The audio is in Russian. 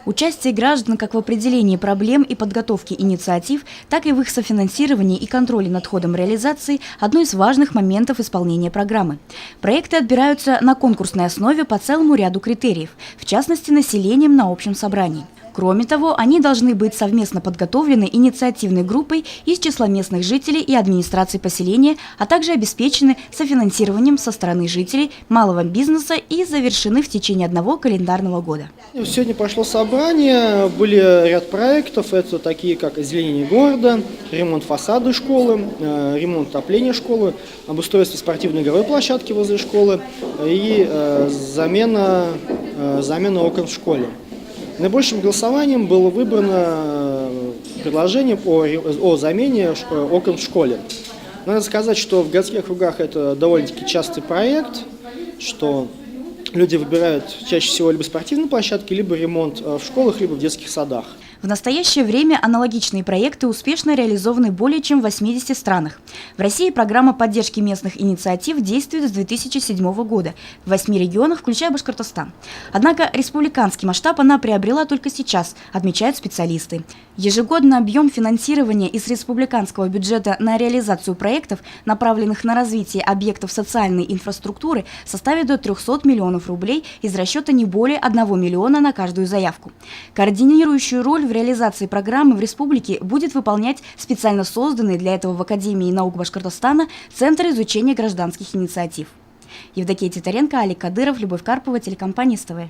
Участие граждан как в определении проблем и подготовке инициатив, так и в их софинансировании и контроле над ходом реализации – одно из важных моментов исполнения программы. Проекты отбираются на конкурсной основе по целому ряду критериев, в частности, населением на общем собрании. Кроме того, они должны быть совместно подготовлены инициативной группой из числа местных жителей и администрации поселения, а также обеспечены софинансированием со стороны жителей, малого бизнеса и завершены в течение одного календарного года. Сегодня прошло собрание, были ряд проектов, это такие как озеленение города, ремонт фасада школы, ремонт отопления школы, обустройство спортивной игровой площадки возле школы и замена окон в школе. Наибольшим голосованием было выбрано предложение о замене окон в школе. Надо сказать, что в городских кругах это довольно-таки частый проект, что люди выбирают чаще всего либо спортивные площадки, либо ремонт в школах, либо в детских садах. В настоящее время аналогичные проекты успешно реализованы более чем в 80 странах. В России программа поддержки местных инициатив действует с 2007 года в 8 регионах, включая Башкортостан. Однако республиканский масштаб она приобрела только сейчас, отмечают специалисты. Ежегодно объем финансирования из республиканского бюджета на реализацию проектов, направленных на развитие объектов социальной инфраструктуры, составит до 300 миллионов рублей из расчета не более 1 миллиона на каждую заявку. Координирующую роль в реализации программы в республике будет выполнять специально созданный для этого в Академии наук Башкортостана Центр изучения гражданских инициатив. Евдокия Титаренко, Алик Кадыров, Любовь Карпова, телекомпания СТВ.